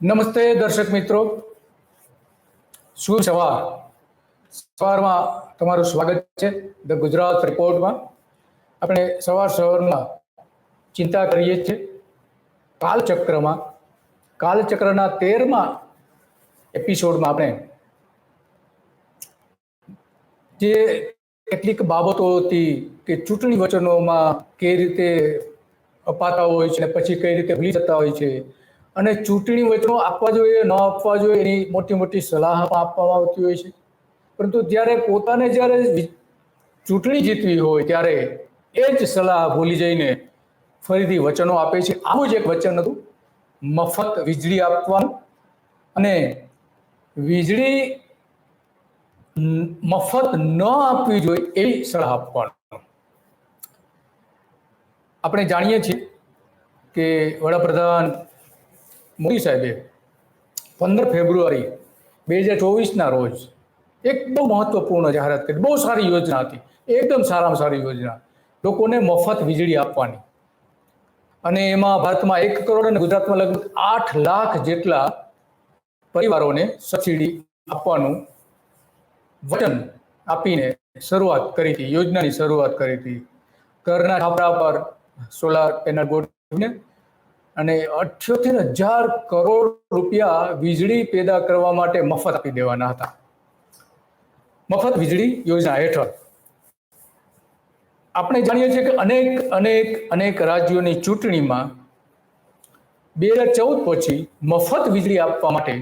નમસ્તે દર્શક મિત્રો, શુભ સવારમાં તમારું સ્વાગત છે ધ ગુજરાત રિપોર્ટમાં. આપણે સવારમાં ચિંતા કરીએ છીએ કાલચક્રના 13મા એપિસોડમાં આપણે જે કેટલીક બાબતો હતી કે ચૂંટણી વચનોમાં કઈ રીતે અપાતા હોય છે અને પછી કઈ રીતે ભૂલી જતા હોય છે, અને ચૂંટણી વચનો આપવા જોઈએ ન આપવા જોઈએ એની મોટી મોટી સલાહ આપવામાં આવતી હોય છે. પરંતુ જ્યારે ચૂંટણી જીતવી હોય ત્યારે એ જ સલાહ ભૂલી જઈને ફરીથી વચનો આપે છે. આવું જ એક વચન હતું, મફત વીજળી આપવાનું, અને વીજળી મફત ન આપવી જોઈએ એવી સલાહ આપવાનું. આપણે જાણીએ છીએ કે વડાપ્રધાન મોદી સાહેબે 15 ફેબ્રુઆરી 2024ના રોજ એક બહુ મહત્વપૂર્ણ જાહેરાત કરી. બહુ સારી યોજના હતી, એકદમ સારામાં સારી યોજના, લોકોને મફત વીજળી આપવાની. અને એમાં ભારતમાં 1 કરોડ અને ગુજરાતમાં લગભગ 8 લાખ જેટલા પરિવારોને સબસિડી આપવાનું વચન આપીને શરૂઆત કરી હતી, યોજનાની શરૂઆત કરી હતી. ઘરના છાપરા પર સોલાર પેનલ ગોઠવીને અને 78,000 કરોડ રૂપિયા વીજળી પેદા કરવા માટે મફત આપી દેવાના હતા. મફત વીજળી યોજના હેઠળ આપણે જાણીએ છીએ કે અનેક રાજ્યોની ચૂંટણીમાં 2014 પછી મફત વીજળી આપવા માટે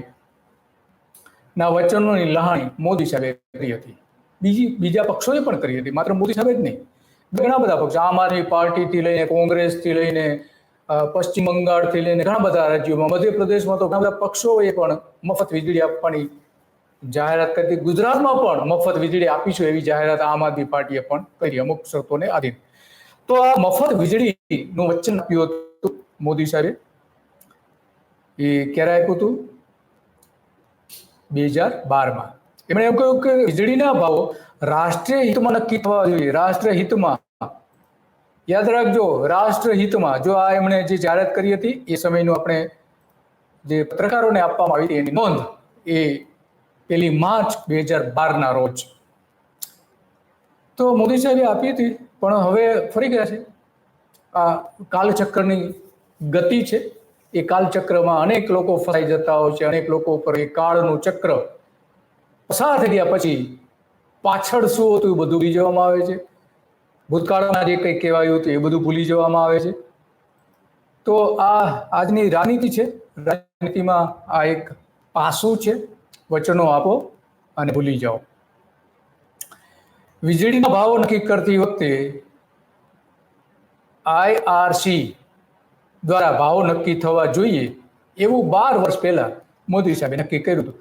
ના વચનોની લહાણી મોદી સાહેબે કરી હતી. બીજા પક્ષોએ પણ કરી હતી, માત્ર મોદી સાહેબ જ નહીં. ઘણા બધા પક્ષો, આમ આદમી પાર્ટીથી લઈને કોંગ્રેસથી લઈને પશ્ચિમ બંગાળથી લઈને ઘણા બધા રાજ્યોમાં, મધ્યપ્રદેશમાં તો ઘણા બધા પક્ષોએ પણ મફત વીજળી આપવાની જાહેરાત કરી. ગુજરાતમાં પણ મફત વીજળી આપીશું એવી જાહેરાત આમ આદમી પાર્ટીએ પણ કરી, અમુક શરતોને આધીન. તો આ મફત વીજળીનું વચન આપ્યું હતું મોદી સાહેબે. એ ક્યારે આપ્યું હતું? 2012માં. એમણે એમ કહ્યું કે વીજળીના ભાવો રાષ્ટ્રીય હિતમાં નક્કી થવા જોઈએ. રાષ્ટ્રીય હિતમાં, યાદ રાખજો, રાષ્ટ્રીય હિતમાં. જો આ એમણે જે જાહેરાત કરી હતી એ સમયનું આપણે જે પત્રકારોને આપવામાં આવી હતી એની નોંધ એ 1 માર્ચ 2012ના રોજ. તો મોદી સાહેબે આપી હતી, પણ હવે ફરી ગયા છે. આ કાલચક્રની ગતિ છે. એ કાલચક્રમાં અનેક લોકો ફસાઈ જતા હોય છે, અનેક લોકો ઉપર એ કાળનું ચક્ર પસાર થઈ ગયા પછી પાછળ શું હતું એ બધું ભૂલી જવામાં આવે છે. ભૂતકાળમાં જે કંઈ કહેવાયું હતું એ બધું ભૂલી જવામાં આવે છે. તો આ આજની રાજનીતિ છે. રાજનીતિમાં આ એક પાસું છે, વચનો આપો અને ભૂલી જાઓ. વીજળીના ભાવ નક્કી કરતી વખતે IRC દ્વારા ભાવ નક્કી થવા જોઈએ એવું 12 વર્ષ પહેલા મોદી સાહેબે નક્કી કર્યું હતું.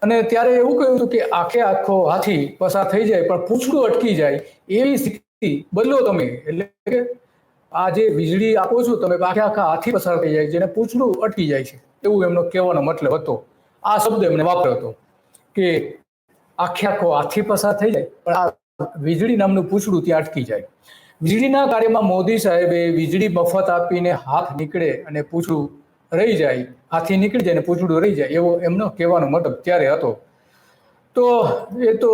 અને ત્યારે એવું કહ્યું હતું કે આખો હાથી પસાર થઈ જાય પણ પૂંછડું અટકી જાય એવી સ્થિતિ બદલો તમે. એટલે કે આ જે વીજળી આપો છો તમે, આખા હાથી પસાર થઈ જાય, જેને પૂંછડું અટકી જાય છે, એવું એમનો કહેવાનો મતલબ હતો. આ શબ્દ એમને વાપર્યો હતો કે આખો હાથી પસાર થઈ જાય પણ આ વીજળી નામનું પૂંછડું ત્યાં અટકી જાય. વીજળીના કાર્યમાં મોદી સાહેબે વીજળી મફત આપીને હાથ નીકળે અને પૂંછડું રહી જાય, હાથી નીકળી જાય અને પૂંછડું રહી જાય, એવો એમનો કહેવાનો મતલબ ત્યારે હતો. તો એ તો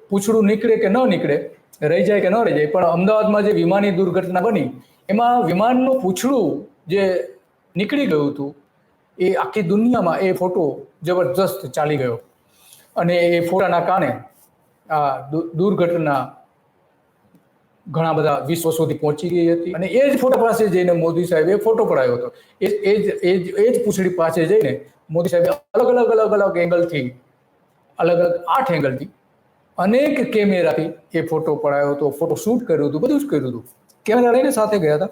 પૂંછડું નીકળે કે ન નીકળે, રહી જાય કે ન રહી જાય, પણ અમદાવાદમાં જે વિમાનની દુર્ઘટના બની એમાં વિમાનનું પૂંછડું જે નીકળી ગયું હતું એ આખી દુનિયામાં એ ફોટો જબરજસ્ત ચાલી ગયો. અને એ ફોટાના કારણે આ દુર્ઘટના ઘણા બધા વિશ્વ સુધી પહોંચી ગઈ હતી. અને એ જ ફોટા પાસે જઈને મોદી સાહેબે ફોટો પડાયો હતો. એ જ પૂંછડી પાસે જઈને મોદી સાહેબે અલગ એંગલથી, અલગ 8 એંગલથી, અનેક કેમેરાથી એ ફોટો પડાયો હતો, ફોટો શૂટ કર્યું હતું, બધું જ કર્યું હતું. કેમેરા લઈને સાથે ગયા હતા.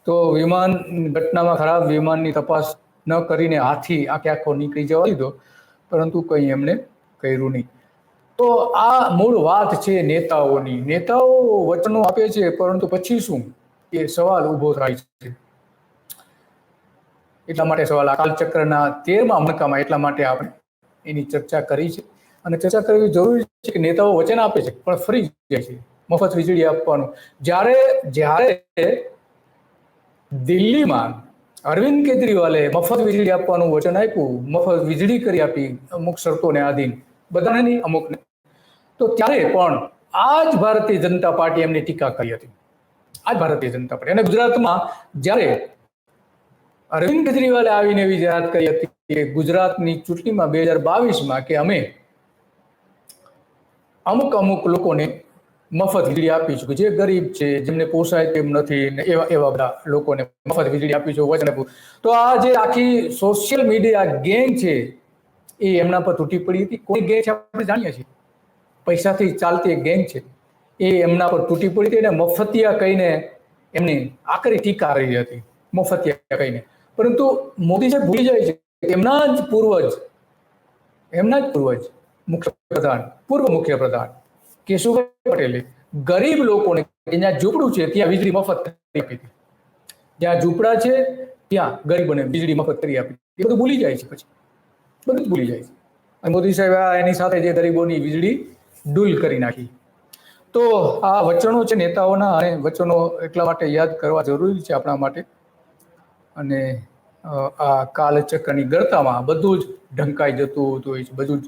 તો વિમાન ઘટનામાં ખરાબ વિમાનની તપાસ ન કરીને હાથી આખો નીકળી જવા દીધો, પરંતુ કંઈ એમણે કર્યું નહીં. તો આ મૂળ વાત છે નેતાઓની. નેતાઓ વચનો આપે છે પરંતુ પછી શું, એ સવાલ ઊભો થાય છે. એટલા માટે સવાલ આ કાલચક્રના 13મા મણકામાં એટલા માટે આપણે એની ચર્ચા કરી છે. અને ચર્ચા કરવી જરૂરી છે કે નેતાઓ વચન આપે છે પણ ફરી જાય છે મફત વીજળી આપવાનું. જ્યારે દિલ્હીમાં અરવિંદ કેજરીવાલે મફત વીજળી આપવાનું વચન આપ્યું, મફત વીજળી કરી આપી અમુક શરતોને આધીન, બધાને નહીં અમુકને. તો ત્યારે પણ આ જ ભારતીય જનતા પાર્ટી એમની ટીકા કરી હતી. આ જ ભારતીય જનતા પાર્ટી. અને ગુજરાતમાં જ્યારે અરવિંદ કેજરીવાલે આવીને એવી જાહેરાત કરી હતી કે ગુજરાતની ચૂંટણીમાં 2022માં કે અમે અમુક અમુક લોકોને મફત વીજળી આપીશું, જે ગરીબ છે, જેમને પોસાય તેમ નથી, એવા બધા લોકોને મફત વીજળી આપીશું વચન આપ્યું. તો આ જે આખી સોશિયલ મીડિયા ગેંગ છે એ એમના પર તૂટી પડી હતી. કોઈ ગેંગ છે આપણે જાણીએ છીએ, પૈસાથી ચાલતી એક ગેંગ છે, એ એમના પર તૂટી પડી હતી અને મફતિયા કહીને એમની આકરી ટીકા રહી હતી, મફતિયા કહીને. પરંતુ મોદી સાહેબ ભૂલી જાય છે એમના જ પૂર્વ મુખ્યપ્રધાન, પૂર્વ મુખ્યપ્રધાન કેશુભાઈ પટેલે ગરીબ લોકોને જ્યાં ઝૂંપડું છે ત્યાં વીજળી મફત કરી આપી હતી. જ્યાં ઝૂંપડા છે ત્યાં ગરીબોને વીજળી મફત કરી આપી. એ બધું ભૂલી જાય છે, પછી બધું જ ભૂલી જાય છે. અને મોદી સાહેબ એની સાથે જે ગરીબોની વીજળી ડૂલ કરી નાખી. તો આ વચનો છે નેતાઓના, અને વચનો એટલા માટે યાદ કરવા જરૂરી છે આપણા માટે. અને આ કાલચક્રની ગળતામાં બધું જ ઢંકાઈ જતું હોય છે, બધું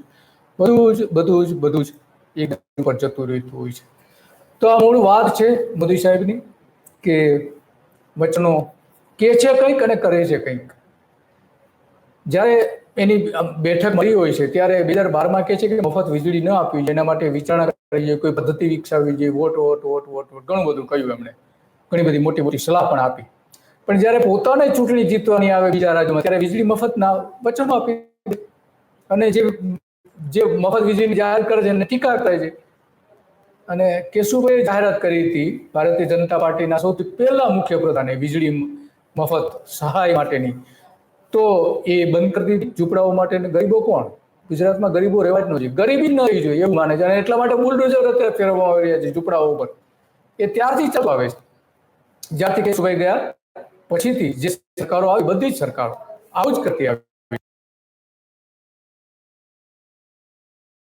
જ એક પર જતું રહેતું હોય છે. તો આ મૂળ વાત છે મોદી સાહેબની, કે વચનો કે છે કંઈક અને કરે છે કંઈક. જ્યારે એની બેઠક મળી હોય છે ત્યારે 2012માં કહે છે કે મફત વીજળી ન આપવી, એના માટે વિચારણા કરવી જોઈએ, કોઈ પદ્ધતિ વિકસાવવી જોઈએ, વોટ ઘણું બધું કહ્યું એમણે, ઘણી બધી મોટી મોટી સલાહ પણ આપી. પણ જ્યારે પોતાને ચૂંટણી જીતવાની આવે બીજા રાજ્યમાં, ત્યારે વીજળી મફતના વચનો આપી. અને જે મફત વીજળીની જાહેરાત કરે છે એને ટીકા કરે છે. અને કેશુભાઈએ જાહેરાત કરી હતી, ભારતીય જનતા પાર્ટીના સૌથી પહેલા મુખ્યપ્રધાને, વીજળી મફત સહાય માટેની. તો એ બંધ કરી દીધી ઝૂંપડાઓ માટે. ગરીબો કોણ? ગુજરાતમાં ગરીબો રહેવા જ નથી, ગરીબી ન રહેવી જોઈએ એવું માને છે. અને એટલા માટે બુલડોઝર અત્યારે ફેરવવામાં આવી રહ્યા છે ઝૂંપડાઓ ઉપર. એ ત્યારથી ચાલુ આવે છે, જ્યારથી કેશુભાઈ ગયા પછીથી જે સરકારો આવી, બધી જ સરકારો આવું જ કરતી આવી.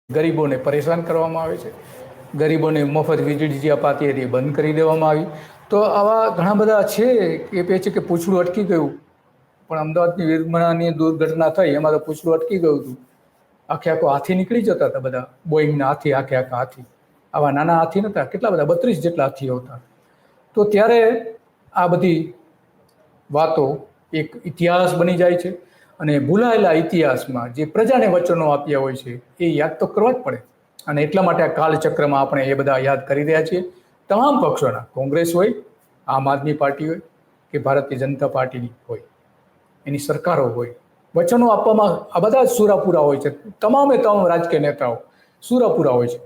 ગરીબોને પરેશાન કરવામાં આવે છે, ગરીબોને મફત વીજળી જે અપાતી હતી એ બંધ કરી દેવામાં આવી. તો આવા ઘણા બધા છે કે કહે છે કે પૂછડું અટકી ગયું. પણ અમદાવાદની વિમાનની દુર્ઘટના થઈ એમાં તો પૂછડું અટકી ગયું હતું. આખો હાથી નીકળી જતા હતા બધા, બોઈંગના હાથી, આખા હાથી. આવા નાના હાથી નહોતા, કેટલા બધા 32 જેટલા હાથીઓ હતા. તો ત્યારે આ બધી વાતો એક ઇતિહાસ બની જાય છે. અને ભૂલાયેલા ઇતિહાસમાં જે પ્રજાને વચનો આપ્યા હોય છે એ યાદ તો કરવા જ પડે. અને એટલા માટે આ કાલચક્રમાં આપણે એ બધા યાદ કરી રહ્યા છીએ. તમામ પક્ષોના, કોંગ્રેસ હોય, આમ આદમી પાર્ટી હોય કે ભારતીય જનતા પાર્ટીની હોય, એની સરકારો હોય, વચનો આપવામાં આ બધા જ સુરાપુરા હોય છે. તમામ રાજકીય નેતાઓ સુરાપુરા હોય છે.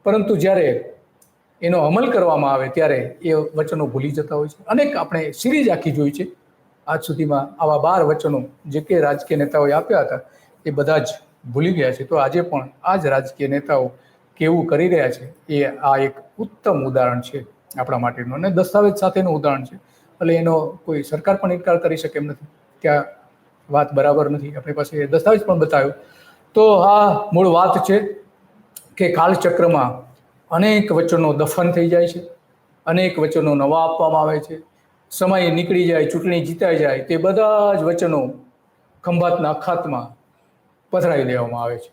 પરંતુ જ્યારે એનો અમલ કરવામાં આવે ત્યારે એ વચનો ભૂલી જતા હોય છે. અનેક આપણે સિરીઝ આખી જોઈ છે આજ સુધીમાં. આવા 12 વચનો જે કે રાજકીય નેતાઓએ આપ્યા હતા એ બધા જ ભૂલી ગયા છે. તો આજે પણ આ જ રાજકીય નેતાઓ કેવું કરી રહ્યા છે એ આ એક ઉત્તમ ઉદાહરણ છે આપણા માટેનું, અને દસ્તાવેજ સાથેનું ઉદાહરણ છે. એટલે એનો કોઈ સરકાર પણ ઇનકાર કરી શકે એમ નથી કે આ વાત બરાબર નથી. આપણી પાસે દસ્તાવેજ પણ બતાવ્યો. તો આ મૂળ વાત છે કે કાલચક્રમાં અનેક વચનો દફન થઈ જાય છે, અનેક વચનો નવા આપવામાં આવે છે. સમય નીકળી જાય, ચૂંટણી જીતાઈ જાય, તે બધા જ વચનો ખંભાતના અખાતમાં પધરાવી દેવામાં આવે છે.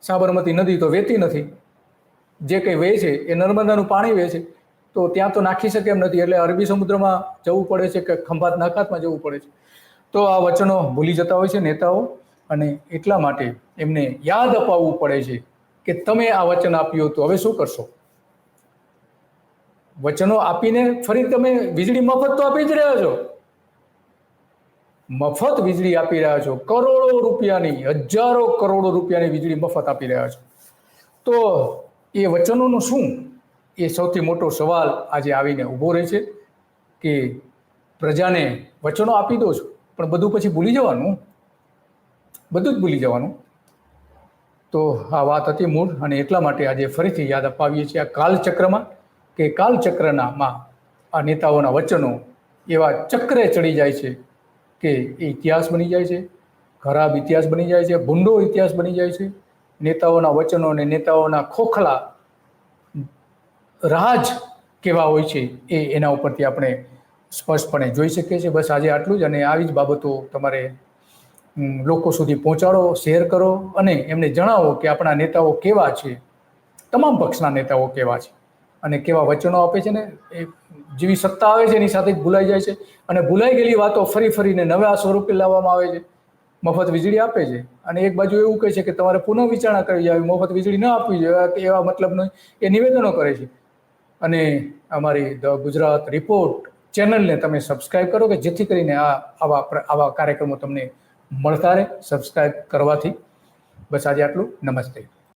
સાબરમતી નદી તો વહેતી નથી, જે કંઈ વહે છે એ નર્મદાનું પાણી વહે છે, તો ત્યાં તો નાખી શકે એમ નથી. એટલે અરબી સમુદ્રમાં જવું પડે છે કે ખંભાતના અખાતમાં જવું પડે છે. તો આ વચનો ભૂલી જતા હોય છે નેતાઓ, અને એટલા માટે એમને યાદ અપાવવું પડે છે કે તમે આ વચન આપ્યું હતું, હવે શું કરશો? વચનો આપીને ફરી તમે વીજળી મફત તો આપી જ રહ્યા છો, મફત વીજળી આપી રહ્યા છો, કરોડો રૂપિયાની, હજારો કરોડો રૂપિયાની વીજળી મફત આપી રહ્યા છો. તો એ વચનોનું શું? એ સૌથી મોટો સવાલ આજે આવીને ઊભો રહે છે કે પ્રજાને વચનો આપી દો છો પણ બધું પછી ભૂલી જવાનું, બધું જ ભૂલી જવાનું. તો આ વાત હતી મૂળ, અને એટલા માટે આજે ફરીથી યાદ અપાવીએ છીએ આ કાલચક્રમાં, કે કાલચક્રનામાં આ નેતાઓના વચનો એવા ચક્રે ચડી જાય છે કે એ ઇતિહાસ બની જાય છે, ખરાબ ઇતિહાસ બની જાય છે, ભૂંડો ઇતિહાસ બની જાય છે. નેતાઓના વચનો અને નેતાઓના ખોખલા રાજ કેવા હોય છે એ એના ઉપરથી આપણે સ્પષ્ટપણે જોઈ શકીએ છીએ. બસ આજે આટલું જ, અને આવી જ બાબતો તમારે લોકો સુધી પહોંચાડો, શેર કરો અને એમને જણાવો કે આપણા નેતાઓ કેવા છે, તમામ પક્ષના નેતાઓ કેવા છે અને કેવા વચનો આપે છે ને એ જેવી સત્તા આવે છે એની સાથે જ ભૂલાઈ જાય છે, અને ભૂલાઈ ગયેલી વાતો ફરી ફરીને નવા સ્વરૂપે લાવવામાં આવે છે. મફત વીજળી આપે છે અને એક બાજુ એવું કહે છે કે તમારે પુનઃ વિચારણા કરવી જોઈએ, મફત વીજળી ન આપવી જોઈએ, એવા મતલબનો એ નિવેદનો કરે છે. અને અમારી ધ ગુજરાત રિપોર્ટ ચેનલને તમે સબસ્ક્રાઇબ કરો કે જેથી કરીને આવા કાર્યક્રમો તમને મળતા રહે સબસ્ક્રાઇબ કરવાથી. બસ આજે આટલું. નમસ્તે.